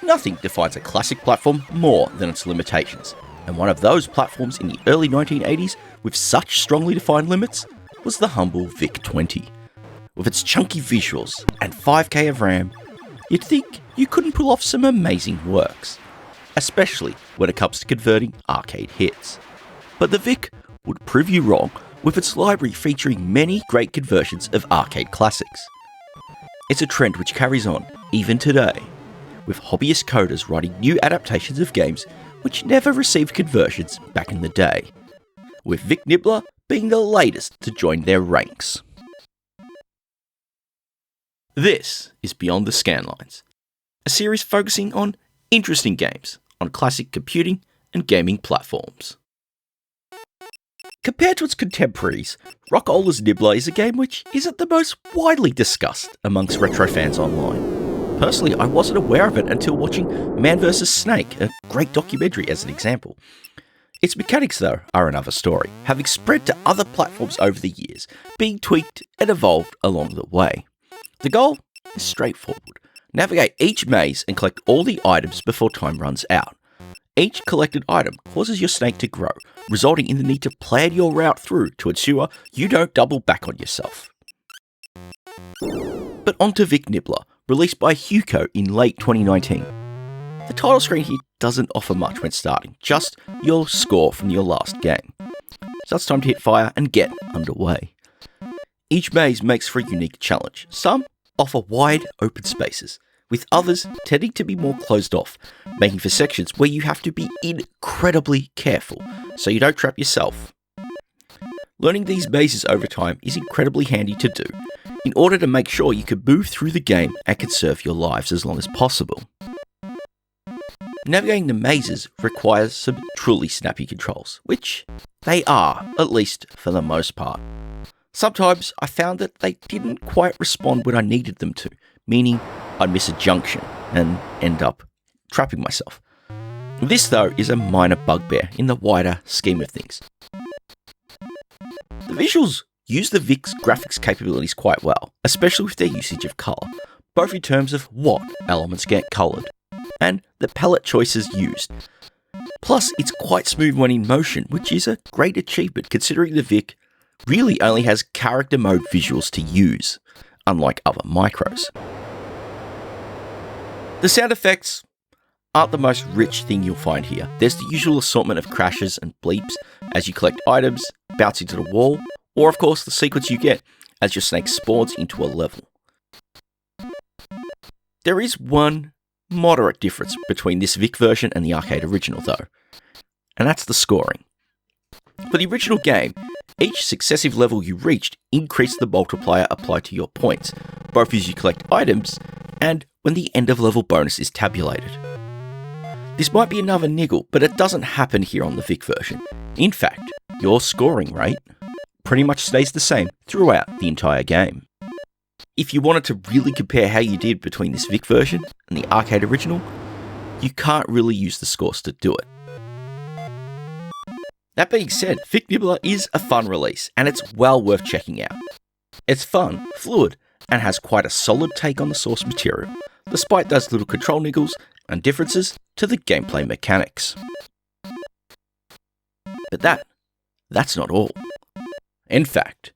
Nothing defines a classic platform more than its limitations, and one of those platforms in the early 1980s with such strongly defined limits was the humble VIC-20. With its chunky visuals and 5K of RAM, you'd think you couldn't pull off some amazing works, especially when it comes to converting arcade hits. But the VIC would prove you wrong with its library featuring many great conversions of arcade classics. It's a trend which carries on even today, with hobbyist coders writing new adaptations of games which never received conversions back in the day, with Vic Nibbler being the latest to join their ranks. This is Beyond the Scanlines, a series focusing on interesting games on classic computing and gaming platforms. Compared to its contemporaries, Rock-Ola's Nibbler is a game which isn't the most widely discussed amongst retro fans online. Personally, I wasn't aware of it until watching Man vs. Snake, a great documentary as an example. Its mechanics, though, are another story, having spread to other platforms over the years, being tweaked and evolved along the way. The goal is straightforward. Navigate each maze and collect all the items before time runs out. Each collected item causes your snake to grow, resulting in the need to plan your route through to ensure you don't double back on yourself. But onto Vic Nibbler, released by Huco in late 2019. The title screen here doesn't offer much when starting, just your score from your last game. So it's time to hit fire and get underway. Each maze makes for a unique challenge. Some offer wide open spaces, with others tending to be more closed off, making for sections where you have to be incredibly careful so you don't trap yourself. Learning these mazes over time is incredibly handy to do, in order to make sure you can move through the game and conserve your lives as long as possible. Navigating the mazes requires some truly snappy controls, which they are, at least for the most part. Sometimes I found that they didn't quite respond when I needed them to, meaning I'd miss a junction and end up trapping myself. This, though, is a minor bugbear in the wider scheme of things. The visuals use the VIC's graphics capabilities quite well, especially with their usage of colour, both in terms of what elements get coloured and the palette choices used. Plus, it's quite smooth when in motion, which is a great achievement considering the VIC really only has character mode visuals to use, unlike other micros. The sound effects aren't the most rich thing you'll find here. There's the usual assortment of crashes and bleeps as you collect items, bounce into the wall, or of course the sequence you get as your snake spawns into a level. There is one moderate difference between this VIC version and the arcade original though, and that's the scoring. For the original game, each successive level you reached increased the multiplier applied to your points, both as you collect items and when the end of level bonus is tabulated. This might be another niggle, but it doesn't happen here on the VIC version. In fact, your scoring rate pretty much stays the same throughout the entire game. If you wanted to really compare how you did between this VIC version and the arcade original, you can't really use the scores to do it. That being said, Vic Nibbler is a fun release, and it's well worth checking out. It's fun, fluid, and has quite a solid take on the source material, despite those little control niggles and differences to the gameplay mechanics. But that's not all. In fact,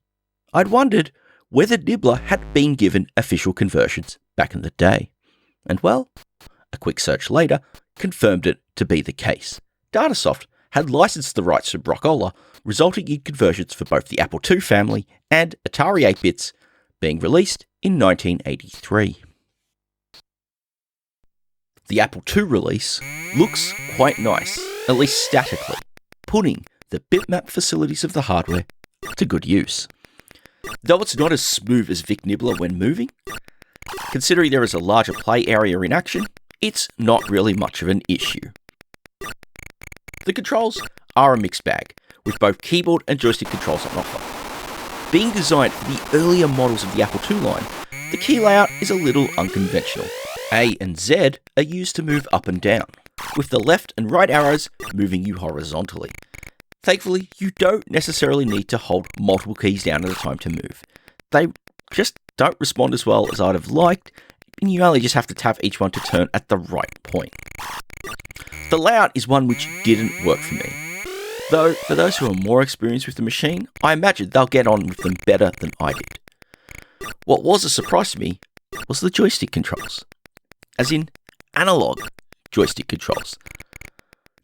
I'd wondered whether Nibbler had been given official conversions back in the day. And well, a quick search later confirmed it to be the case. Datasoft had licensed the rights to Rock-Ola, resulting in conversions for both the Apple II family and Atari 8-bits being released in 1983. The Apple II release looks quite nice, at least statically, putting the bitmap facilities of the hardware to good use. Though it's not as smooth as Vic Nibbler when moving, considering there is a larger play area in action, it's not really much of an issue. The controls are a mixed bag, with both keyboard and joystick controls on offer. Being designed for the earlier models of the Apple II line, the key layout is a little unconventional. A and Z are used to move up and down, with the left and right arrows moving you horizontally. Thankfully, you don't necessarily need to hold multiple keys down at a time to move. They just don't respond as well as I'd have liked, and you only just have to tap each one to turn at the right point. The layout is one which didn't work for me. Though, for those who are more experienced with the machine, I imagine they'll get on with them better than I did. What was a surprise to me was the joystick controls. As in, analog joystick controls.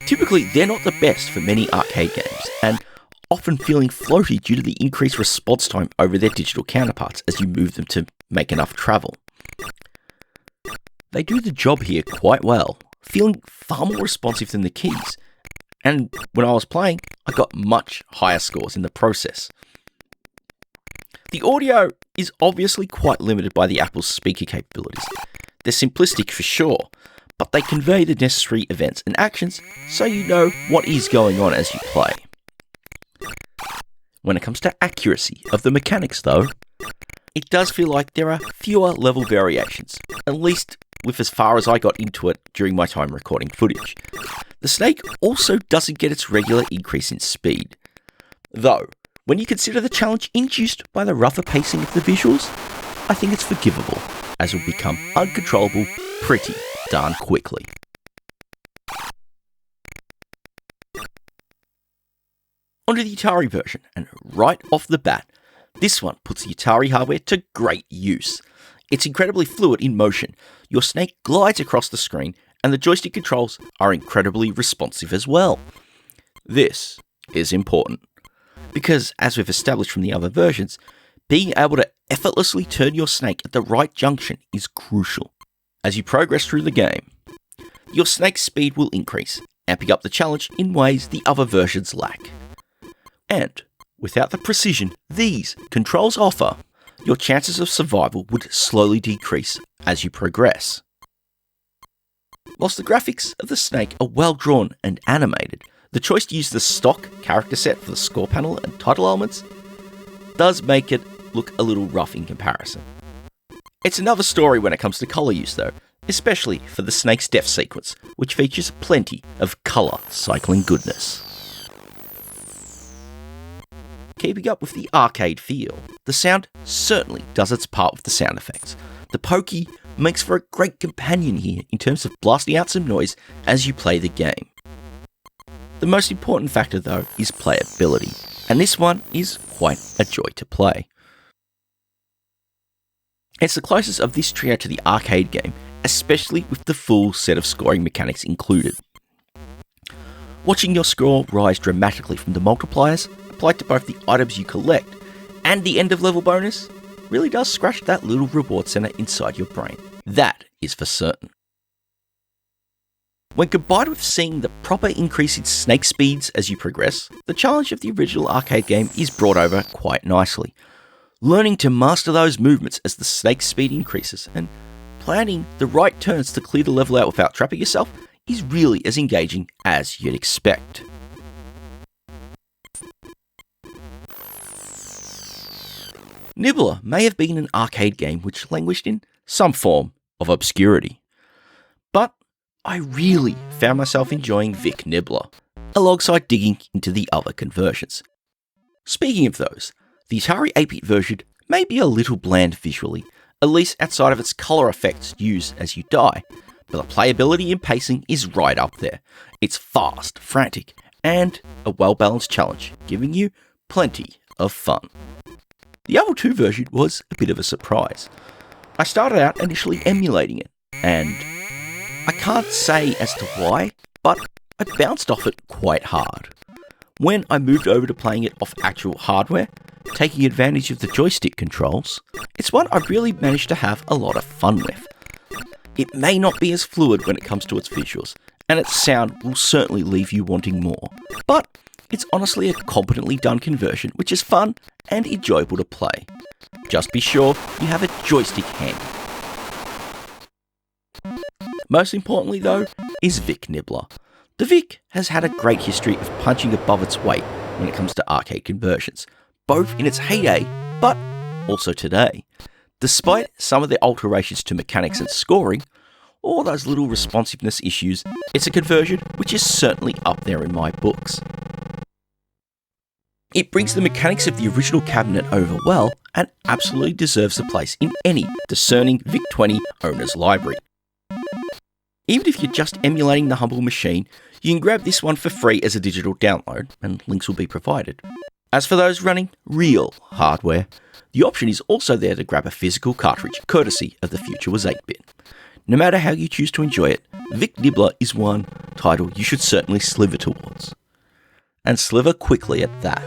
Typically, they're not the best for many arcade games, and often feeling floaty due to the increased response time over their digital counterparts as you move them to make enough travel. They do the job here quite well, feeling far more responsive than the keys, and when I was playing, I got much higher scores in the process. The audio is obviously quite limited by the Apple's speaker capabilities. They're simplistic for sure, but they convey the necessary events and actions so you know what is going on as you play. When it comes to accuracy of the mechanics though, it does feel like there are fewer level variations, at least with as far as I got into it during my time recording footage. The Snake also doesn't get its regular increase in speed. Though, when you consider the challenge induced by the rougher pacing of the visuals, I think it's forgivable, as it will become uncontrollable pretty darn quickly. Onto the Atari version, and right off the bat, this one puts the Atari hardware to great use. It's incredibly fluid in motion, your Snake glides across the screen, and the joystick controls are incredibly responsive as well. This is important, because as we've established from the other versions, being able to effortlessly turn your Snake at the right junction is crucial. As you progress through the game, your Snake's speed will increase, amping up the challenge in ways the other versions lack. And without the precision these controls offer, your chances of survival would slowly decrease as you progress. Whilst the graphics of the Snake are well drawn and animated, the choice to use the stock character set for the score panel and title elements does make it look a little rough in comparison. It's another story when it comes to colour use though, especially for the Snake's death sequence, which features plenty of colour cycling goodness. Keeping up with the arcade feel, the sound certainly does its part with the sound effects. The Pokey makes for a great companion here in terms of blasting out some noise as you play the game. The most important factor though is playability, and this one is quite a joy to play. It's the closest of this trio to the arcade game, especially with the full set of scoring mechanics included. Watching your score rise dramatically from the multipliers applied to both the items you collect and the end of level bonus really does scratch that little reward center inside your brain. That is for certain. When combined with seeing the proper increase in Snake speeds as you progress, the challenge of the original arcade game is brought over quite nicely. Learning to master those movements as the Snake's speed increases and planning the right turns to clear the level out without trapping yourself is really as engaging as you'd expect. Nibbler may have been an arcade game which languished in some form of obscurity, but I really found myself enjoying Vic Nibbler, alongside digging into the other conversions. Speaking of those, the Atari 8-bit version may be a little bland visually, at least outside of its colour effects used as you die, but the playability and pacing is right up there. It's fast, frantic, and a well-balanced challenge, giving you plenty of fun. The Apple II version was a bit of a surprise. I started out initially emulating it, and I can't say as to why, but I bounced off it quite hard. When I moved over to playing it off actual hardware, taking advantage of the joystick controls, it's one I really managed to have a lot of fun with. It may not be as fluid when it comes to its visuals, and its sound will certainly leave you wanting more, but it's honestly a competently done conversion which is fun and enjoyable to play. Just be sure you have a joystick handy. Most importantly though, is Vic Nibbler. The Vic has had a great history of punching above its weight when it comes to arcade conversions, both in its heyday, but also today. Despite some of the alterations to mechanics and scoring, or those little responsiveness issues, it's a conversion which is certainly up there in my books. It brings the mechanics of the original cabinet over well and absolutely deserves a place in any discerning VIC-20 owner's library. Even if you're just emulating the Humble machine, you can grab this one for free as a digital download, and links will be provided. As for those running real hardware, the option is also there to grab a physical cartridge, courtesy of the Future Was 8-bit. No matter how you choose to enjoy it, Vic Nibbler is one title you should certainly sliver towards. And sliver quickly at that.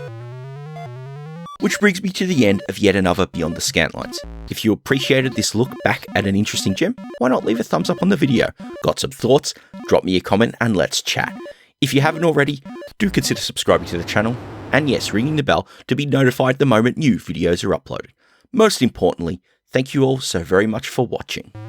Which brings me to the end of yet another Beyond the Scanlines. If you appreciated this look back at an interesting gem, why not leave a thumbs up on the video? Got some thoughts? Drop me a comment and let's chat. If you haven't already, do consider subscribing to the channel, and yes, ringing the bell to be notified the moment new videos are uploaded. Most importantly, thank you all so very much for watching.